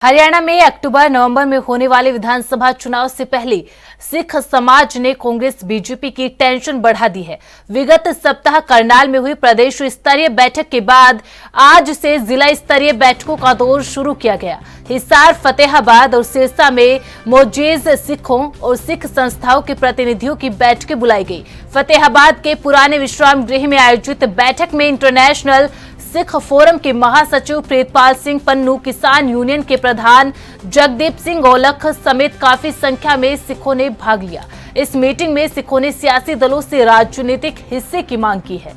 हरियाणा में अक्टूबर-नवंबर में होने वाले विधानसभा चुनाव से पहले सिख समाज ने कांग्रेस बीजेपी की टेंशन बढ़ा दी है। विगत सप्ताह करनाल में हुई प्रदेश स्तरीय बैठक के बाद आज से जिला स्तरीय बैठकों का दौर शुरू किया गया। हिसार, फतेहाबाद और सिरसा में मौजूद सिखों और सिख संस्थाओं के प्रतिनिधियों की बैठकें बुलाई गई। फतेहाबाद के पुराने विश्राम गृह में आयोजित बैठक में इंटरनेशनल सिख फोरम के महासचिव प्रीतपाल सिंह पन्नू, किसान यूनियन के प्रधान जगदीप सिंह औलख समेत काफी संख्या में सिखों ने भाग लिया। इस मीटिंग में सिखों ने सियासी दलों से राजनीतिक हिस्से की मांग की है।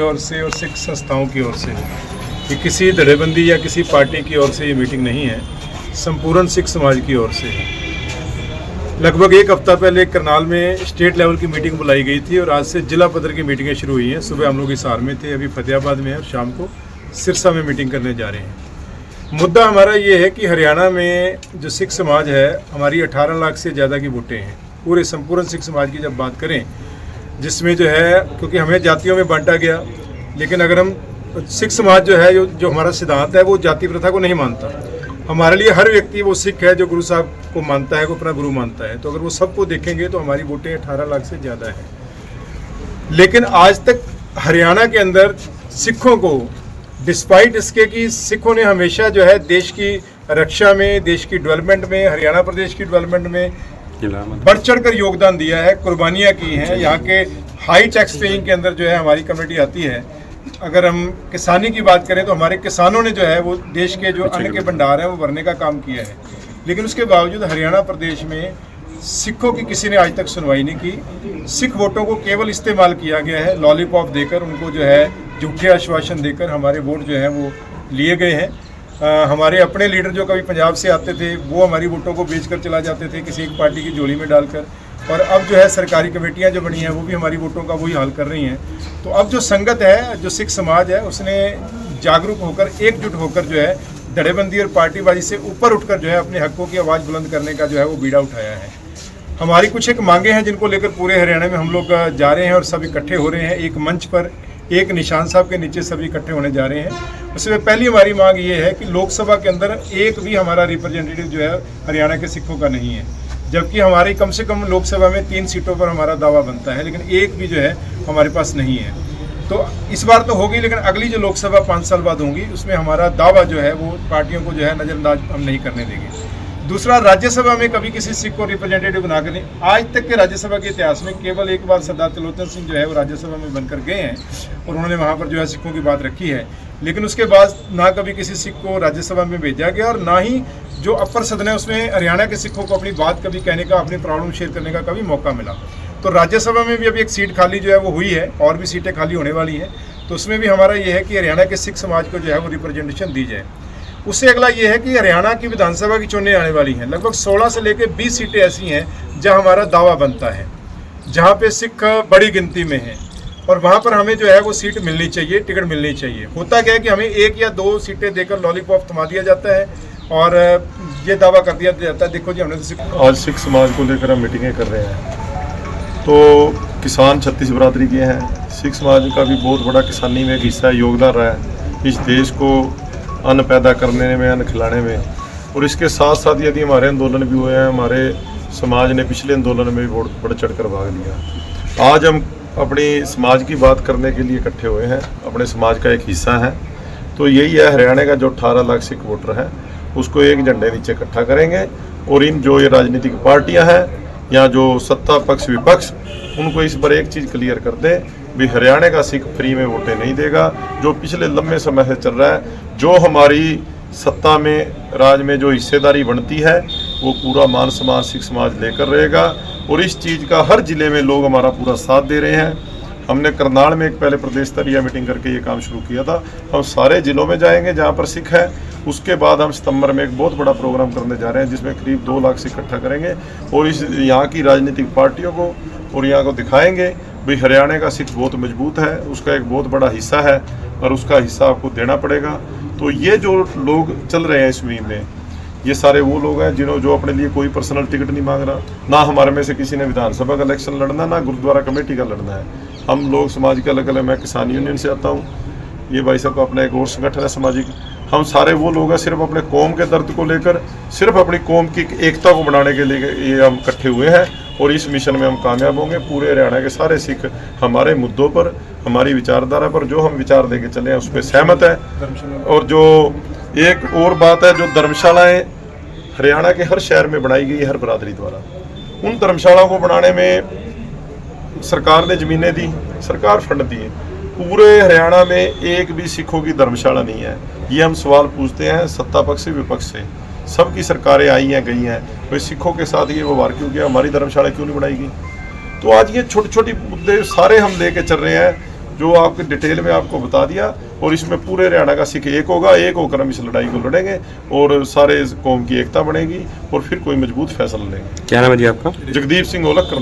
और सिख संस्थाओं की ओर से ये किसी धड़ेबंदी या किसी पार्टी की ओर से ये मीटिंग नहीं है, संपूर्ण सिख समाज की ओर से है। लगभग एक हफ्ता पहले करनाल में स्टेट लेवल की मीटिंग बुलाई गई थी और आज से जिला पद्धर की मीटिंगें शुरू हुई हैं। सुबह हम लोग हिसार में थे, अभी फतेहाबाद में है और शाम को सिरसा में मीटिंग करने जा रहे हैं। मुद्दा हमारा ये है कि हरियाणा में जो सिख समाज है, हमारी 18 लाख से ज़्यादा की वोटें हैं। पूरे संपूर्ण सिख समाज की जब बात करें, जिसमें जो है, क्योंकि हमें जातियों में बांटा गया, लेकिन अगर हम सिख समाज जो है, जो हमारा सिद्धांत है, वो जाति प्रथा को नहीं मानता। हमारे लिए हर व्यक्ति वो सिख है जो गुरु साहब को मानता है, को अपना गुरु मानता है। तो अगर वो सबको देखेंगे तो हमारी वोटें 18 लाख से ज़्यादा है। लेकिन आज तक हरियाणा के अंदर सिखों को, डिस्पाइट इसके कि सिखों ने हमेशा जो है देश की रक्षा में, देश की डेवलपमेंट में, हरियाणा प्रदेश की डेवलपमेंट में बढ़ चढ़ कर योगदान दिया है, कुर्बानियाँ की हैं। यहाँ के हाई टैक्स पेइंग के अंदर जो है हमारी कम्युनिटी आती है। अगर हम किसानी की बात करें तो हमारे किसानों ने जो है वो देश के जो अन्न के भंडार हैं वो भरने का काम किया है। लेकिन उसके बावजूद हरियाणा प्रदेश में सिखों की किसी ने आज तक सुनवाई नहीं की। सिख वोटों को केवल इस्तेमाल किया गया है, लॉलीपॉप देकर, उनको जो है झूठे आश्वासन देकर हमारे वोट जो हैं वो लिए गए हैं। हमारे अपने लीडर जो कभी पंजाब से आते थे वो हमारी वोटों को बेच कर चला जाते थे किसी एक पार्टी की झोली में डालकर, और अब जो है सरकारी कमेटियां जो बनी हैं वो भी हमारी वोटों का वही हाल कर रही हैं। तो अब जो संगत है, जो सिख समाज है, उसने जागरूक होकर, एकजुट होकर जो है धड़ेबंदी और पार्टीबाजी से ऊपर उठकर जो है अपने हकों की आवाज़ बुलंद करने का जो है वो बीड़ा उठाया है। हमारी कुछ एक मांगे हैं जिनको लेकर पूरे हरियाणा में हम लोग जा रहे हैं और सब इकट्ठे हो रहे हैं। एक मंच पर एक निशान साहब के नीचे सभी इकट्ठे होने जा रहे हैं। उसमें पहली हमारी मांग ये है कि लोकसभा के अंदर एक भी हमारा रिप्रेजेंटेटिव जो है हरियाणा के सिखों का नहीं है, जबकि हमारी कम से कम लोकसभा में 3 सीटों पर हमारा दावा बनता है, लेकिन एक भी जो है हमारे पास नहीं है। तो इस बार तो होगी, लेकिन अगली जो लोकसभा 5 साल बाद होंगी उसमें हमारा दावा जो है वो पार्टियों को जो है नज़रअंदाज हम नहीं करने देंगे। दूसरा, राज्यसभा में कभी किसी सिख को रिप्रेजेंटेटिव बनाकर नहीं। आज तक के राज्यसभा के इतिहास में केवल एक बार सरदार त्रिलोचन सिंह जो है वो राज्यसभा में बनकर गए हैं और उन्होंने वहाँ पर जो है सिखों की बात रखी है। लेकिन उसके बाद ना कभी किसी सिख को राज्यसभा में भेजा गया और ना ही जो अपर सदन है उसमें हरियाणा के सिखों को अपनी बात कभी कहने का, अपनी प्रॉब्लम शेयर करने का कभी मौका मिला। तो राज्यसभा में भी अभी एक सीट खाली जो है वो हुई है और भी सीटें खाली होने वाली हैं। तो उसमें भी हमारा ये है कि हरियाणा के सिख समाज को जो है वो रिप्रेजेंटेशन दी जाए। उससे अगला ये है कि हरियाणा की विधानसभा की चुनाव आने वाली हैं। लगभग 16 से लेकर 20 सीटें ऐसी हैं जहां हमारा दावा बनता है, जहां पे सिख बड़ी गिनती में हैं और वहां पर हमें जो है वो सीट मिलनी चाहिए, टिकट मिलनी चाहिए। होता क्या है कि हमें 1 या 2 सीटें देकर लॉलीपॉप थमा दिया जाता है और ये दावा कर दिया जाता है, देखो जी हमने तो आज सिख समाज को लेकर हम मीटिंगें कर रहे हैं। तो किसान 36 बरादरी के हैं। सिख समाज का भी बहुत बड़ा किसानी में एक हिस्सा है, योगदान रहा है इस देश को अन्न पैदा करने में, अन्न खिलाने में। और इसके साथ साथ यदि हमारे आंदोलन भी हुए हैं, हमारे समाज ने पिछले आंदोलन में भी बहुत बढ़ चढ़ कर भाग लिया। आज हम अपनी समाज की बात करने के लिए इकट्ठे हुए हैं, अपने समाज का एक हिस्सा है। तो यही है, हरियाणा का जो 18 लाख सिख वोटर है उसको एक झंडे नीचे इकट्ठा करेंगे और इन जो ये राजनीतिक पार्टियां हैं या जो सत्ता पक्ष विपक्ष, उनको इस पर एक चीज़ क्लियर कर दें भी हरियाणा का सिख फ्री में वोटें नहीं देगा। जो पिछले लंबे समय से चल रहा है, जो हमारी सत्ता में, राज में जो हिस्सेदारी बनती है, वो पूरा मान सम्मान सिख समाज लेकर रहेगा। और इस चीज़ का हर जिले में लोग हमारा पूरा साथ दे रहे हैं। हमने करनाल में एक पहले प्रदेश स्तरीय मीटिंग करके ये काम शुरू किया था। हम सारे जिलों में जाएंगे जहाँ पर सिख है। उसके बाद हम सितंबर में एक बहुत बड़ा प्रोग्राम करने जा रहे हैं जिसमें करीब 2 लाख सिख इकट्ठा करेंगे और इस यहाँ की राजनीतिक पार्टियों को और यहाँ को दिखाएंगे भाई हरियाणा का सिख बहुत मजबूत है, उसका एक बहुत बड़ा हिस्सा है और उसका हिस्सा आपको देना पड़ेगा। तो ये जो लोग चल रहे हैं इस मुहिम में, ये सारे वो लोग हैं जो अपने लिए कोई पर्सनल टिकट नहीं मांग रहा। ना हमारे में से किसी ने विधानसभा का इलेक्शन लड़ना, ना गुरुद्वारा कमेटी का लड़ना है। हम लोग समाज के अलग अलग, मैं किसान यूनियन से आता हूँ, ये भाई साहब का अपना एक और संगठन है सामाजिक। हम सारे वो लोग हैं सिर्फ अपने कौम के दर्द को लेकर, सिर्फ अपनी कौम की एकता को बढ़ाने के लिए ये हम इकट्ठे हुए हैं और इस मिशन में हम कामयाब होंगे। पूरे हरियाणा के सारे सिख हमारे मुद्दों पर, हमारी विचारधारा पर, जो हम विचार देके चले हैं उस पर सहमत है। और जो एक और बात है, जो धर्मशालाएँ हरियाणा के हर शहर में बनाई गई हर बरादरी द्वारा, उन धर्मशालाओं को बनाने में सरकार ने ज़मीनें दी, सरकार फंड दिए। पूरे हरियाणा में एक भी सिखों की धर्मशाला नहीं है। ये हम सवाल पूछते हैं सत्ता पक्ष से विपक्ष से, सबकी सरकारें आई हैं गई हैं, कोई सिखों के साथ ये व्यवहार क्यों किया, हमारी धर्मशाला क्यों नहीं बनाई गई। तो आज ये छोटी छोटी मुद्दे सारे हम लेके चल रहे हैं, जो आपके डिटेल में आपको बता दिया। और इसमें पूरे हरियाणा का सिख एक होगा, एक होकर हम इस लड़ाई को लड़ेंगे और सारे कौम की एकता बनेगी और फिर कोई मजबूत फैसला लेंगे। क्या नाम है जी आपका? जगदीप सिंह ओलख करना।